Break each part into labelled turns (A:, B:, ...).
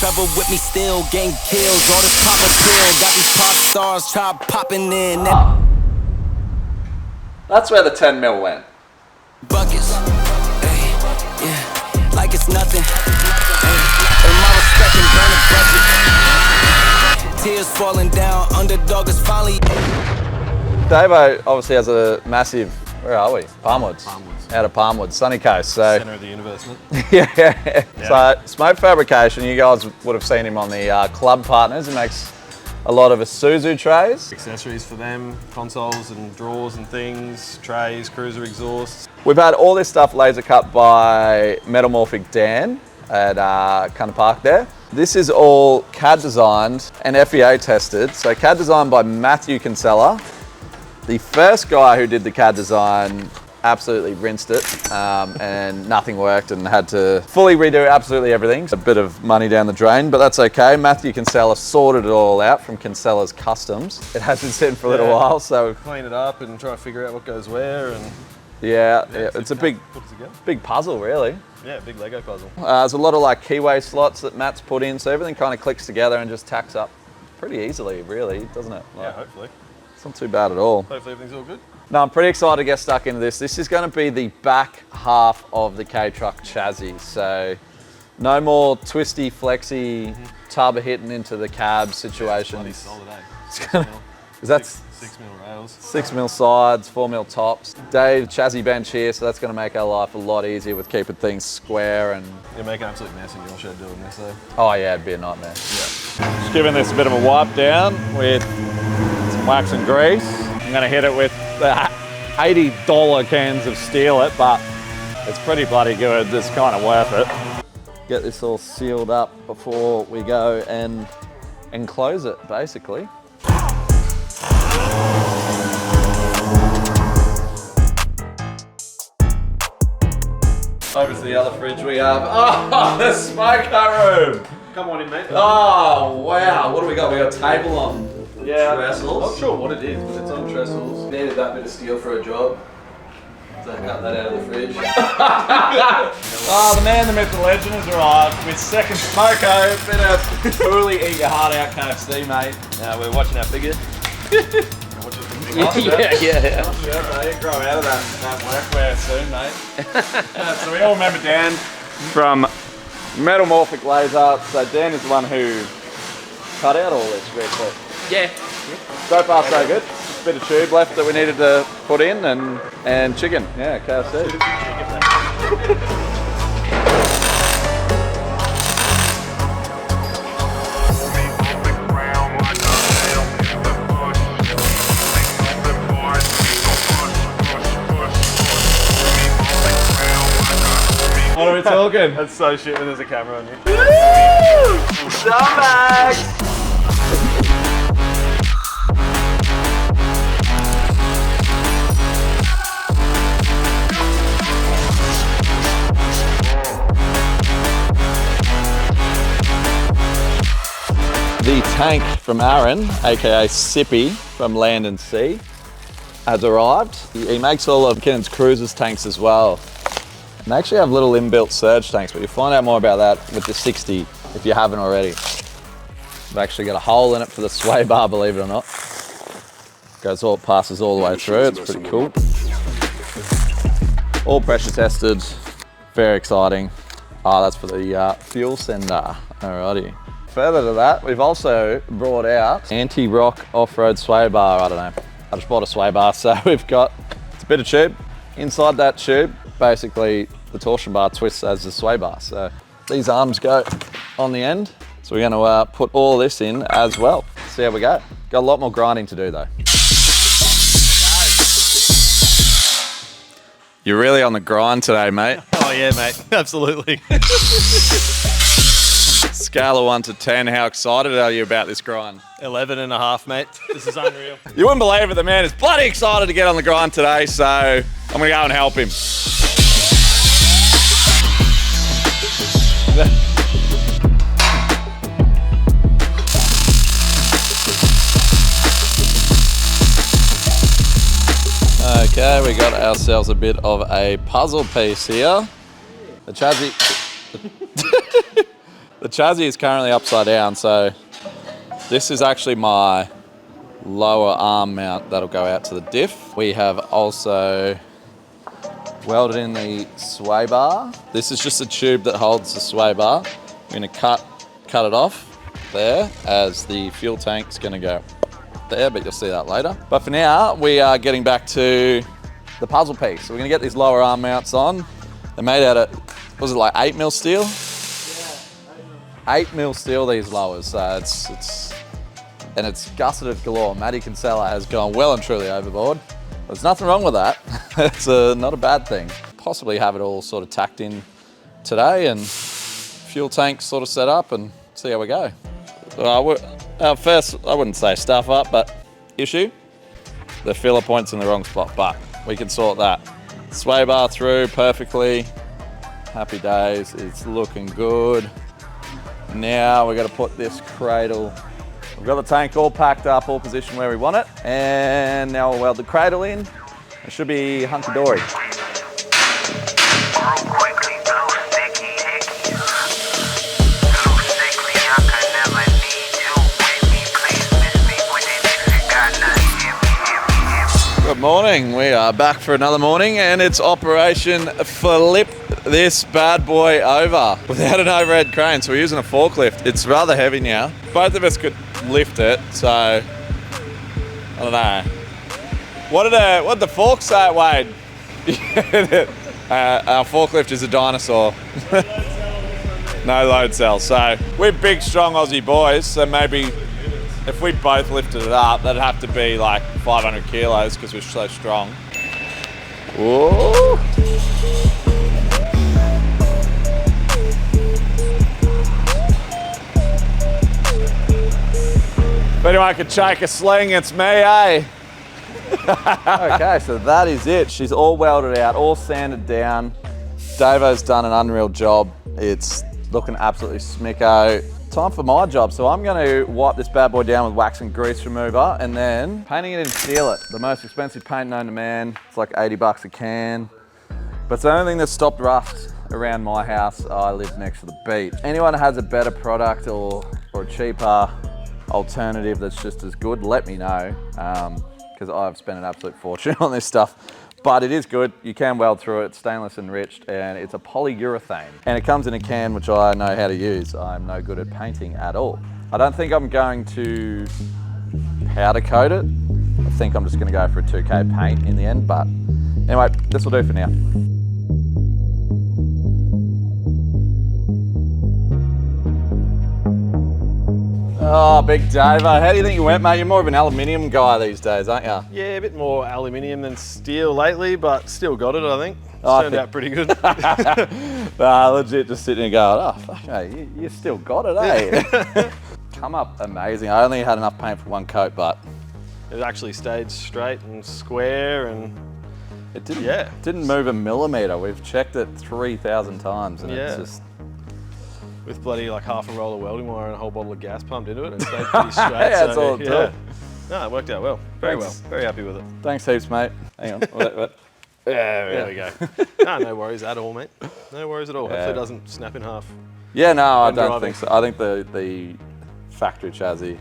A: Trevor with me still, gang kills, all this pop appeal. Got these pop stars try popping in.
B: That's where the 10 mil went.
A: Buckets, hey, yeah, like it's nothing. Hey, earn my respect and burn a budget. Tears falling down, underdog is finally.
B: Davo obviously has a massive, where are we? Palmwoods. Out of Palmwoods, Sunny Coast. So
C: Centre of the universe, mate.
B: yeah. So smoke fabrication, you guys would have seen him on the club partners. He makes a lot of Isuzu trays.
C: Accessories for them, consoles and drawers and things, trays, cruiser exhausts.
B: We've had all this stuff laser cut by Metamorphic Dan at Cunner Park there. This is all CAD designed and FEA tested. So CAD designed by Matthew Kinsella. The first guy who did the CAD design absolutely rinsed it and nothing worked and had to fully redo absolutely everything. A bit of money down the drain, but that's okay. Matthew Kinsella sorted it all out from Kinsella's Customs. It has been sitting for a little while, so
C: clean it up and try to figure out what goes where. And
B: yeah, it's a big puzzle, really.
C: Yeah, big Lego puzzle.
B: There's a lot of like keyway slots that Matt's put in, so everything kind of clicks together and just tacks up pretty easily, really, doesn't it?
C: Yeah, hopefully.
B: It's not too bad at all.
C: Hopefully everything's all good.
B: No, I'm pretty excited to get stuck into this. This is going to be the back half of the K-Truck chassis. So no more twisty, flexy, tub hitting into the cab situations.
C: Solid, eh?
B: Is that
C: 6 mil rails?
B: 6 mil sides, 4 mil tops. Dave, chassis bench here, so that's going to make our life a lot easier with keeping things square and...
C: You'll make an absolute mess in your shed doing this, though.
B: Oh yeah, it'd be a nightmare.
C: Yeah.
B: Just giving this a bit of a wipe down with some wax and grease. I'm going to hit it with the $80 cans of Steel It, but it's pretty bloody good. It's kind of worth it. Get this all sealed up before we go and enclose it, basically. Over to the other fridge we have, the smoker room.
C: Come on in, mate.
B: Oh, wow. What do we got? We got a table on trestles.
C: Not sure what it is, but it's on trestles.
B: Needed that bit of steel for a job. So I cut that out of the fridge. The man, the myth, the legend has arrived with second smoko. Bit of truly eat your heart out KFC, mate.
C: We're watching our figure.
B: Yeah.
C: You grow out of that workwear soon, mate.
B: So we all remember Dan from Metamorphic Laser. So Dan is the one who cut out all this real quick.
D: Yeah.
B: So far so good. Just a bit of tube left that we needed to put in and chicken. Yeah, KFC. What are we talking?
C: That's so shit when there's a camera on you.
B: Woo! Scumbags! The tank from Aaron, aka Sippy from Land and Sea, has arrived. He makes all of Kinnon's Cruisers tanks as well. And they actually have little inbuilt surge tanks, but you'll find out more about that with the 60 if you haven't already. We've actually got a hole in it for the sway bar, believe it or not. Passes all the way through, it's pretty cool. All pressure tested, very exciting. That's for the fuel sender, alrighty. Further to that, we've also brought out anti-rock off-road sway bar, I don't know. I just bought a sway bar, so we've got, it's a bit of tube. Inside that tube, basically the torsion bar twists as the sway bar. So these arms go on the end. So we're gonna put all this in as well. See how we go. Got a lot more grinding to do though. You're really on the grind today, mate.
C: Oh yeah, mate, absolutely.
B: Scale of 1 to 10, how excited are you about this grind?
C: 11.5, mate. This is unreal.
B: You wouldn't believe it, the man is bloody excited to get on the grind today, so I'm gonna go and help him. Okay, we got ourselves a bit of a puzzle piece here. The chassis. The chassis is currently upside down, so this is actually my lower arm mount that'll go out to the diff. We have also welded in the sway bar. This is just a tube that holds the sway bar. We're gonna cut it off there, as the fuel tank's gonna go there, but you'll see that later. But for now, we are getting back to the puzzle piece. So we're gonna get these lower arm mounts on. They're made out of, was it like 8mm steel? Yeah, 8mm steel, these lowers. So it's gusseted galore. Matty Kinsella has gone well and truly overboard. There's nothing wrong with that. It's not a bad thing. Possibly have it all sort of tacked in today and fuel tank sort of set up and see how we go. First, I wouldn't say stuff up, but issue, the filler point's in the wrong spot, but we can sort that. Sway bar through perfectly. Happy days, it's looking good. Now we're gonna put this cradle. We've got the tank all packed up, all positioned where we want it. And now we'll weld the cradle in. It should be hunky-dory. Good morning, we are back for another morning and it's Operation Flip this bad boy over without an overhead crane. So we're using a forklift. It's rather heavy now. Both of us could lift it, so I don't know. What did the fork say it weighed? Our forklift is a dinosaur. No load cell. So we're big, strong Aussie boys, so maybe if we both lifted it up, that'd have to be like 500 kilos because we're so strong. Whoa. If anyone could shake a sling, it's me, eh? Okay, so that is it. She's all welded out, all sanded down. Davo's done an unreal job. It's looking absolutely smicko. Time for my job. So I'm gonna wipe this bad boy down with wax and grease remover and then painting it and seal it. The most expensive paint known to man. It's like 80 bucks a can. But it's the only thing that stopped rust around my house. I live next to the beach. Anyone has a better product or a cheaper alternative that's just as good, let me know. Because I've spent an absolute fortune on this stuff. But it is good, you can weld through it, stainless enriched, and it's a polyurethane. And it comes in a can which I know how to use. I'm no good at painting at all. I don't think I'm going to powder coat it. I think I'm just gonna go for a 2K paint in the end, but anyway, this will do for now. Oh, big Davo. How do you think you went, mate? You're more of an aluminium guy these days, aren't you?
C: Yeah, a bit more aluminium than steel lately, but still got it, I think. Turned out pretty good.
B: Legit just sitting and going, oh, fuck, mate, you still got it, eh? Come up amazing. I only had enough paint for one coat, but
C: it actually stayed straight and square and
B: it didn't move a millimetre. We've checked it 3,000 times and it's just...
C: With bloody like half a roll of welding wire and a whole bottle of gas pumped into it and stayed pretty straight.
B: Yeah, that's all it took.
C: No, it worked out well. Very well. Very happy with it.
B: Thanks heaps, mate. Hang on. What?
C: Yeah, there we go. No worries at all, mate. No worries at all. Hopefully it doesn't snap in half.
B: Yeah, no, I don't think so. I think the factory chassis,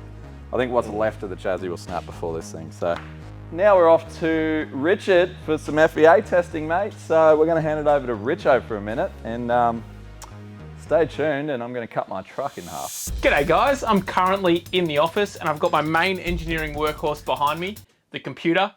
B: I think what's left of the chassis will snap before this thing. So now we're off to Richard for some FEA testing, mate. So we're going to hand it over to Richo for a minute and stay tuned and I'm going to cut my truck in half.
D: G'day guys, I'm currently in the office and I've got my main engineering workhorse behind me, the computer,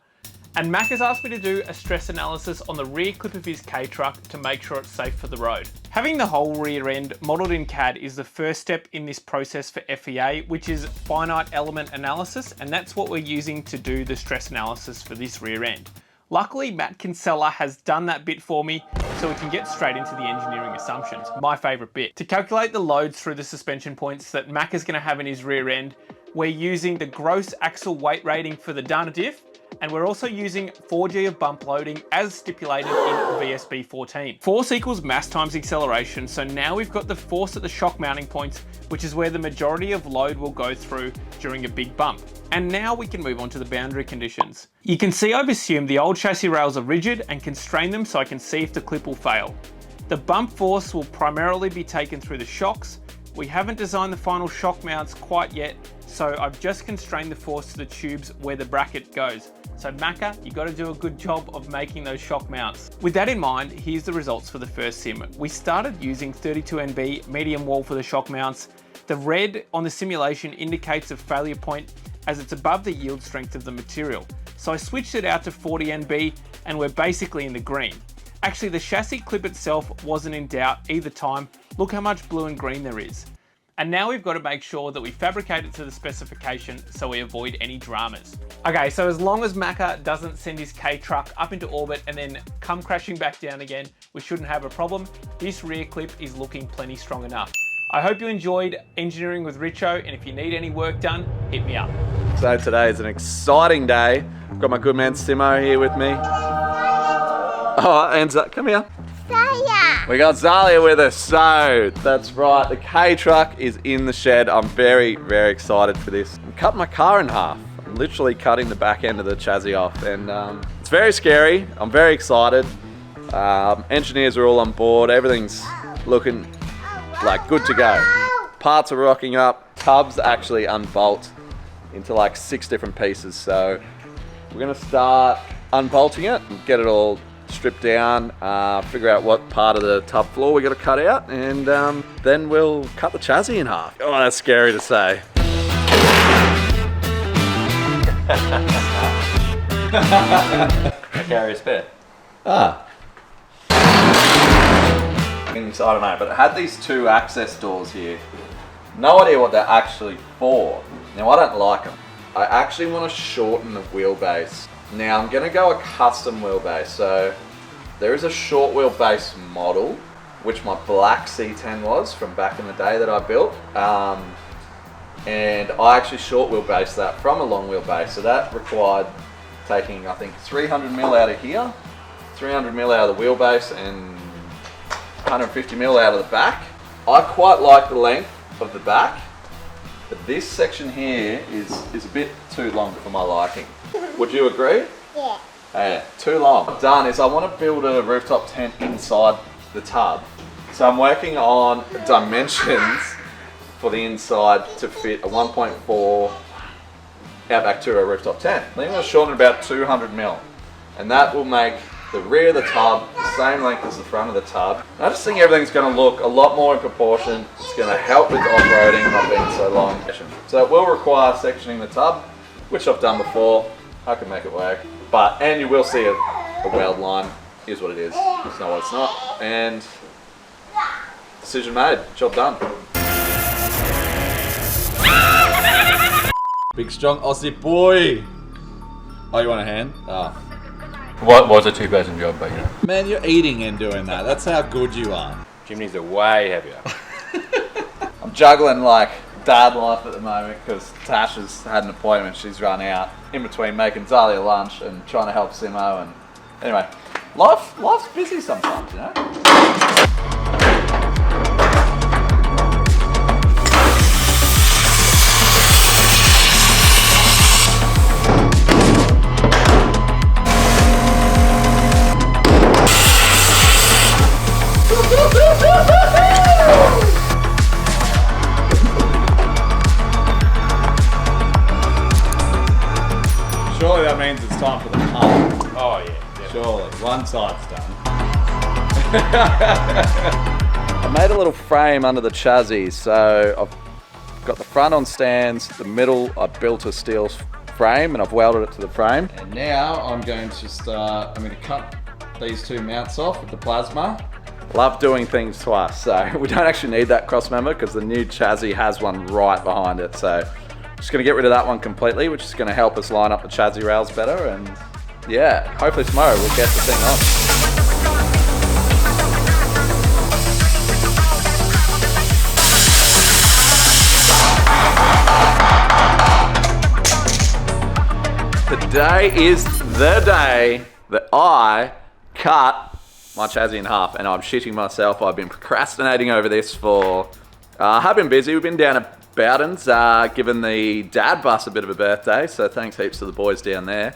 D: and Mac has asked me to do a stress analysis on the rear clip of his K-truck to make sure it's safe for the road. Having the whole rear end modelled in CAD is the first step in this process for FEA, which is finite element analysis, and that's what we're using to do the stress analysis for this rear end. Luckily, Matt Kinsella has done that bit for me, so we can get straight into the engineering assumptions, my favourite bit. To calculate the loads through the suspension points that Mac is going to have in his rear end, we're using the gross axle weight rating for the Dana diff, and we're also using 4G of bump loading as stipulated in VSB 14. Force equals mass times acceleration, so now we've got the force at the shock mounting points, which is where the majority of load will go through during a big bump. And now we can move on to the boundary conditions. You can see I've assumed the old chassis rails are rigid and constrain them so I can see if the clip will fail. The bump force will primarily be taken through the shocks, We haven't designed the final shock mounts quite yet, so I've just constrained the force to the tubes where the bracket goes. So Macca, you got to do a good job of making those shock mounts. With that in mind, here's the results for the first sim. We started using 32 NB medium wall for the shock mounts. The red on the simulation indicates a failure point as it's above the yield strength of the material. So I switched it out to 40 NB and we're basically in the green. Actually, the chassis clip itself wasn't in doubt either time. Look how much blue and green there is. And now we've got to make sure that we fabricate it to the specification so we avoid any dramas. Okay, so as long as Macca doesn't send his K-truck up into orbit and then come crashing back down again, we shouldn't have a problem. This rear clip is looking plenty strong enough. I hope you enjoyed engineering with Richo, and if you need any work done, hit me up.
B: So today is an exciting day. I've got my good man Simo here with me. Oh, and come here. We got Zalia with us, so that's right, the K-truck is in the shed. I'm very, very excited for this. I'm cutting my car in half. I'm literally cutting the back end of the chassis off, and it's very scary. I'm very excited. Engineers are all on board. Everything's looking like good to go. Parts are rocking up. Tubs actually unbolt into like 6 different pieces, so we're gonna start unbolting it and get it all stripped down, figure out what part of the tub floor we got to cut out, and then we'll cut the chassis in half. Oh, that's scary to say.
E: I carry a spare.
B: Ah. I don't know, but it had these 2 access doors here. No idea what they're actually for. Now, I don't like them. I actually want to shorten the wheelbase. Now I'm going to go a custom wheelbase. So there is a short wheelbase model, which my black C10 was from back in the day that I built. And I actually short wheelbase that from a long wheelbase. So that required taking, I think, 300 mil out of here, 300 mil out of the wheelbase, and 150 mil out of the back. I quite like the length of the back, but this section here is a bit too long for my liking. Would you agree?
F: Yeah.
B: Yeah, too long. What I've done is I want to build a rooftop tent inside the tub. So I'm working on dimensions for the inside to fit a 1.4 Outback Tourer rooftop tent. I think I'm going to shorten about 200 mil. And that will make the rear of the tub the same length as the front of the tub. I just think everything's going to look a lot more in proportion. It's going to help with off-roading, not being so long. So it will require sectioning the tub, which I've done before. I can make it work. And you will see a weld line. Here's what it is. It's not what it's not. And decision made. Job done. Big strong Aussie boy. Oh, you want a hand? Oh.
E: What was a 2-person job, but you know.
B: Man, you're eating and doing that. That's how good you are.
E: Chimneys are way heavier.
B: I'm juggling like dad life at the moment because Tash has had an appointment. She's run out in between making Zalia lunch and trying to help Simo. And anyway, life's busy sometimes, you know. Surely that means it's time for the pump.
E: Oh yeah, definitely.
B: Surely, one side's done. I made a little frame under the chassis, so I've got the front on stands, the middle I built a steel frame and I've welded it to the frame. And now I'm going to cut these 2 mounts off with the plasma. Love doing things twice, so we don't actually need that cross member because the new chassis has one right behind it. So just gonna get rid of that one completely, which is gonna help us line up the chassis rails better. And yeah, hopefully tomorrow we'll get the thing on. Today is the day that I cut my chassis in half, and I'm shitting myself. I've been procrastinating over this for, I've been busy. We've been down at Bowden's, giving the dad bus a bit of a birthday, so thanks heaps to the boys down there.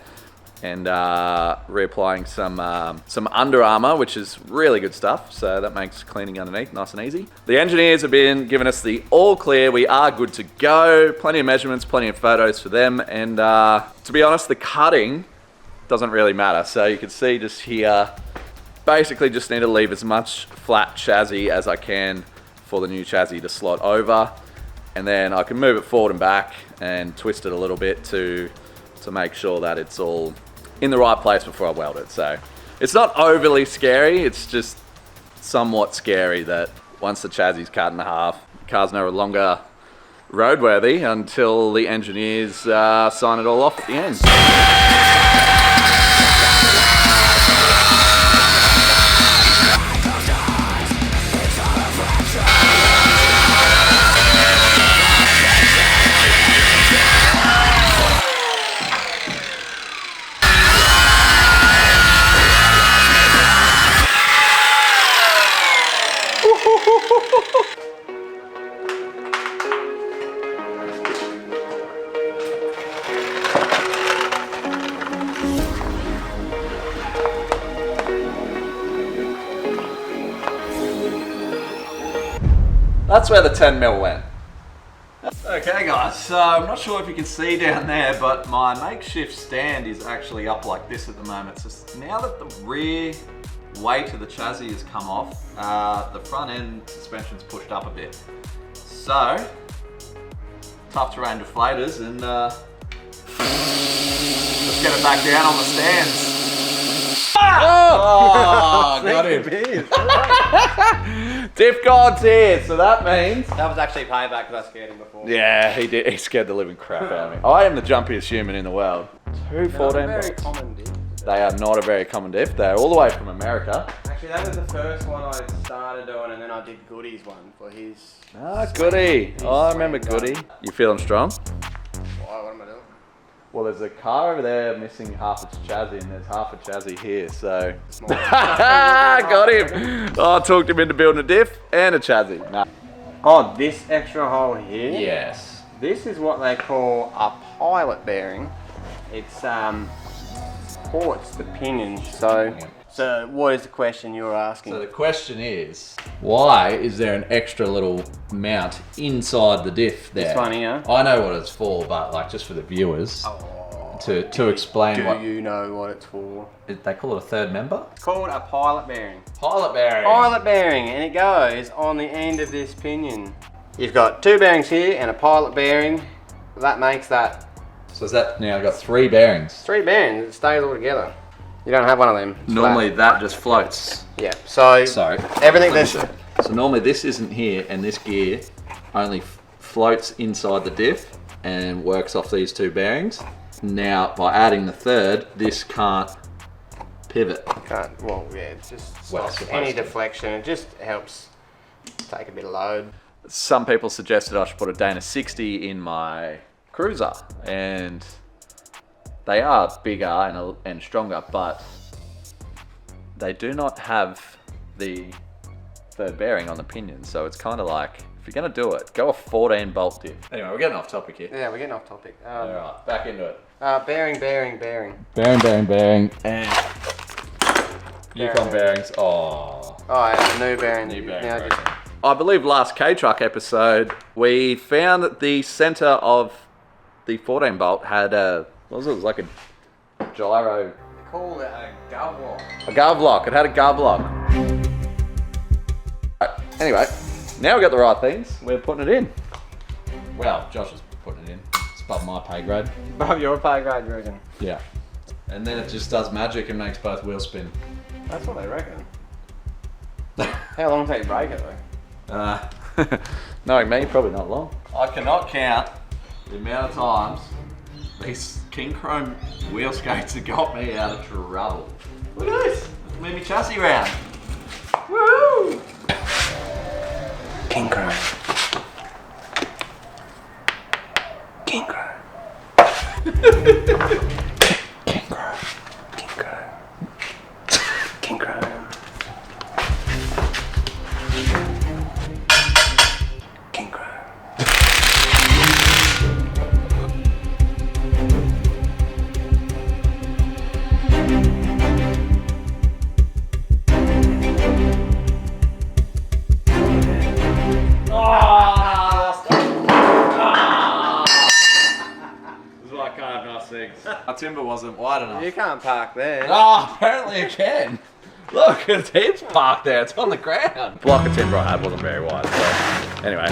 B: and reapplying some Under Armour, which is really good stuff. So that makes cleaning underneath nice and easy. The engineers have been giving us the all clear. We are good to go. Plenty of measurements, plenty of photos for them. And to be honest, the cutting doesn't really matter. So you can see just here, basically just need to leave as much flat chassis as I can for the new chassis to slot over. And then I can move it forward and back and twist it a little bit to make sure that it's all in the right place before I weld it. So it's not overly scary, it's just somewhat scary that once the chassis is cut in half, the car's no longer roadworthy until the engineers sign it all off at the end. That's where the 10 mil went. Okay guys, so I'm not sure if you can see down there, but my makeshift stand is actually up like this at the moment. So now that the rear weight of the chassis has come off, the front end suspension's pushed up a bit. So, tough terrain deflators and let's get it back down on the stands. Oh, got him. Diff God's here, so that means...
F: That was actually payback because I scared him before.
B: Yeah, he did. He scared the living crap out of me. I am the jumpiest human in the world. 14
F: very
B: bolts.
F: common diff.
B: They are not a very common diff. They're all the way from America.
F: Actually, that was the first one I started doing, and then I did Goody's one for his...
B: Ah, Goody. Oh, I remember Goody. You feeling strong?
F: Why, what am I doing?
B: Well, there's a car over there missing half its chassis, and there's half a chassis here, so... Got him! Oh, I talked him into building a diff and a chassis. No.
F: Oh, this extra hole here?
B: Yes.
F: This is what they call a pilot bearing. It's supports the pinion. So what is the question you're asking?
B: So the question is, why is there an extra little mount inside the diff there?
F: This one here?
B: I know what it's for, but like just for the viewers, to explain what...
F: Do you know what it's for?
B: They call it a third member?
F: It's called a pilot bearing.
B: Pilot bearing.
F: Pilot bearing, and it goes on the end of this pinion. You've got two bearings here and a pilot bearing. That makes that...
B: So is that now got 3 bearings?
F: 3 bearings, it stays all together. You don't have one of them. It's
B: Normally
F: flat.
B: that just floats.
F: Yeah, so
B: Sorry.
F: everything that's...
B: So normally this isn't here, and this gear only floats inside the diff and works off these 2 bearings. Now, by adding the third, this can't pivot.
F: Can't, well, yeah, it's just
B: Well,
F: stops
B: supposed
F: any
B: to.
F: deflection. It just helps take a bit of load.
B: Some people suggested I should put a Dana 60 in my Cruiser, and they are bigger and stronger, but they do not have the third bearing on the pinion. So it's kind of like, if you're gonna do it, go a 14 bolt diff. Anyway, we're getting off topic here.
F: Yeah, we're getting off topic.
B: All right, back into it.
F: Bearing.
B: Bearing. And Yukon bearings. Oh.
F: Oh, yeah, new bearing.
B: New bearing,
F: Now
B: right.
F: just,
B: I believe last K-Truck episode, we found that the center of the 14 bolt had a, what was it? It was like a gyro.
F: they call it a gov lock.
B: A gov lock. It had a gov lock. Right, anyway, now we've got the right things. We're putting it in. Well, Josh is putting it in. It's above my pay grade.
F: Above your pay grade, you reckon?
B: Yeah. And then it just does magic and makes both wheels spin.
F: That's what they reckon. How long take you break it though?
B: Knowing me, probably not long. I cannot count the amount of times these King Chrome wheel skates have got me out of trouble. Look at this. Move my chassis round. Woo!
F: King Chrome. King Chrome. King Chrome. King Chrome. King Chrome. King Chrome.
B: Our timber wasn't wide enough.
F: You can't park there.
B: Oh, apparently you can. Look, it's heaps parked there. It's on the ground. Block of timber I had wasn't very wide. So, anyway.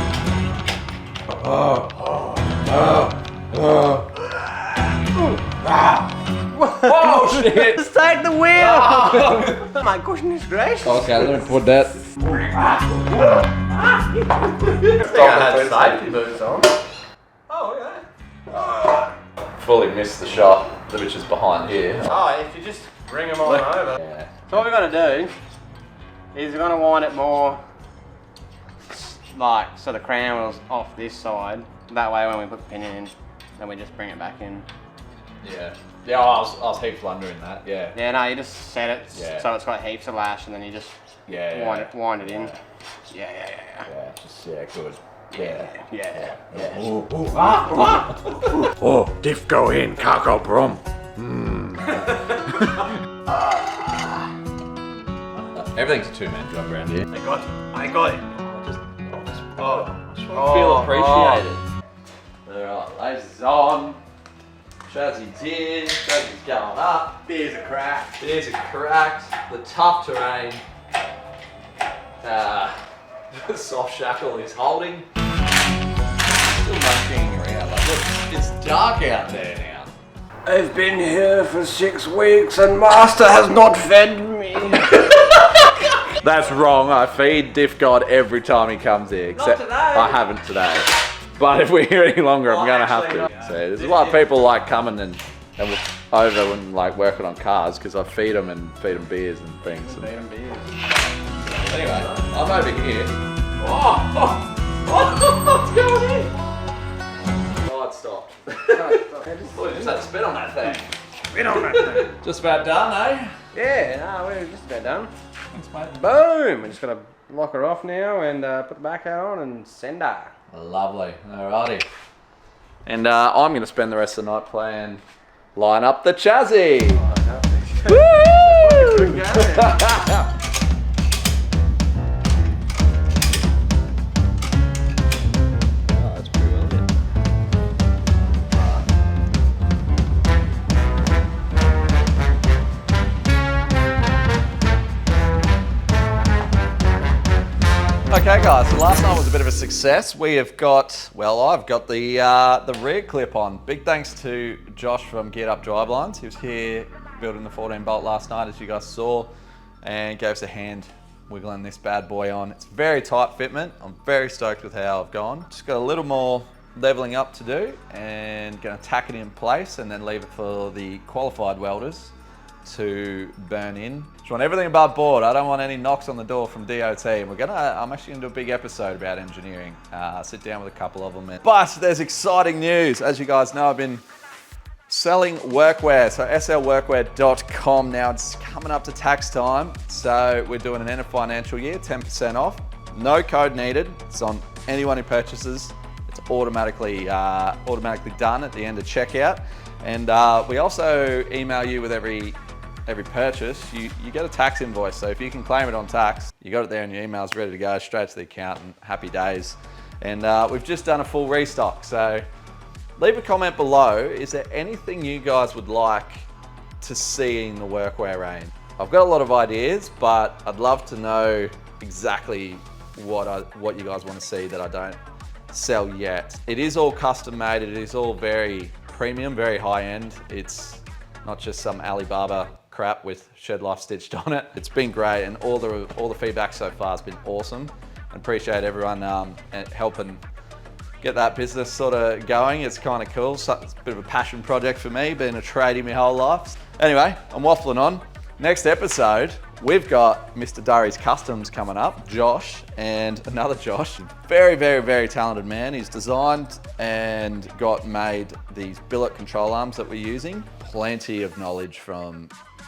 B: Whoa, shit.
F: Just take the wheel! Oh my goodness gracious.
B: Okay, let me put that.
F: I had safety boots on.
B: Oh, yeah. Fully missed the shot, which is behind here.
F: Oh, if you just bring them on over.
B: Yeah.
F: So what we're going to do is we're going to wind it more like so the crown wheel's off this side. That way when we put the pinion in, then we just bring it back in.
B: Yeah. Yeah, I was heaps wondering that, yeah.
F: Yeah, no, you just set it so it's got heaps of lash and then you just wind it in. Yeah.
B: Yeah, just, yeah, good.
F: Yeah.
B: Oh, diff go in, car go brum. Everything's a two-man job around here.
F: I got it.
B: Feel appreciated. Alright, lasers on. Chassis's in, chassis's going up.
F: Beers are cracked.
B: There's a cracked. The tough terrain. The soft shackle is holding. Still monkeying around. Like, look, it's dark out there now.
F: I've been here for 6 weeks and Master has not fed me.
B: That's wrong. I feed Diff God every time he comes here. Except
F: today.
B: I haven't today. But if we're here any longer, I'm gonna have to. So there's a lot of people like coming and over and like working on cars because I feed them and feed them beers and things. Anyway, I'm over here. What's going in? Oh, it stopped. Boy, just had to spit on that thing. Just about done, eh?
F: Yeah, no, we're just about done.
B: Thanks, mate.
F: Boom! We just gotta lock her off now and put the back hat on and send her.
B: Lovely. Alrighty. And I'm going to spend the rest of the night playing Line Up the Chassis. Woo! That's pretty well lit. Okay guys, so last night was a bit of a success. We have got, well, I've got the rear clip on. Big thanks to Josh from Geared Up Drivelines. He was here building the 14 bolt last night, as you guys saw, and gave us a hand wiggling this bad boy on. It's very tight fitment. I'm very stoked with how I've gone. Just got a little more leveling up to do and gonna tack it in place and then leave it for the qualified welders to burn in. Just want everything above board. I don't want any knocks on the door from DOT. I'm actually gonna do a big episode about engineering. Sit down with a couple of them. But there's exciting news. As you guys know, I've been selling workwear. So slworkwear.com. Now it's coming up to tax time. So we're doing an end of financial year, 10% off. No code needed. It's on anyone who purchases. It's automatically done at the end of checkout. And we also email you with every purchase, you get a tax invoice. So if you can claim it on tax, you got it there in your emails ready to go, straight to the accountant, happy days. And we've just done a full restock. So leave a comment below. Is there anything you guys would like to see in the workwear range? I've got a lot of ideas, but I'd love to know exactly what you guys want to see that I don't sell yet. It is all custom made. It is all very premium, very high end. It's not just some Alibaba crap with Shed Life stitched on it. It's been great, and all the feedback so far has been awesome. I appreciate everyone helping get that business sort of going. It's kind of cool. So it's a bit of a passion project for me, being a tradie my whole life. Anyway, I'm waffling on. Next episode, we've got Mr. Durry's Customs coming up, Josh, and another Josh. Very, very, very talented man. He's designed and got made these billet control arms that we're using. Plenty of knowledge from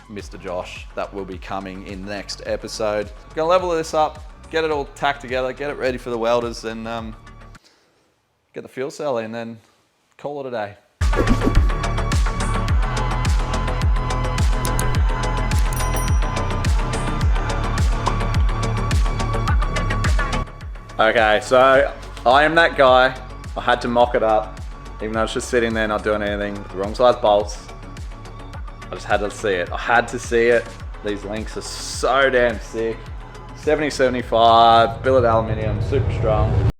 B: Mr. Josh that will be coming in the next episode. We're gonna level this up, get it all tacked together, get it ready for the welders, and get the fuel cell in, and call it a day. Okay, so I am that guy. I had to mock it up, even though it's just sitting there not doing anything. The wrong size bolts. I just had to see it. I had to see it. These links are so damn sick. 70-75, billet aluminium, super strong.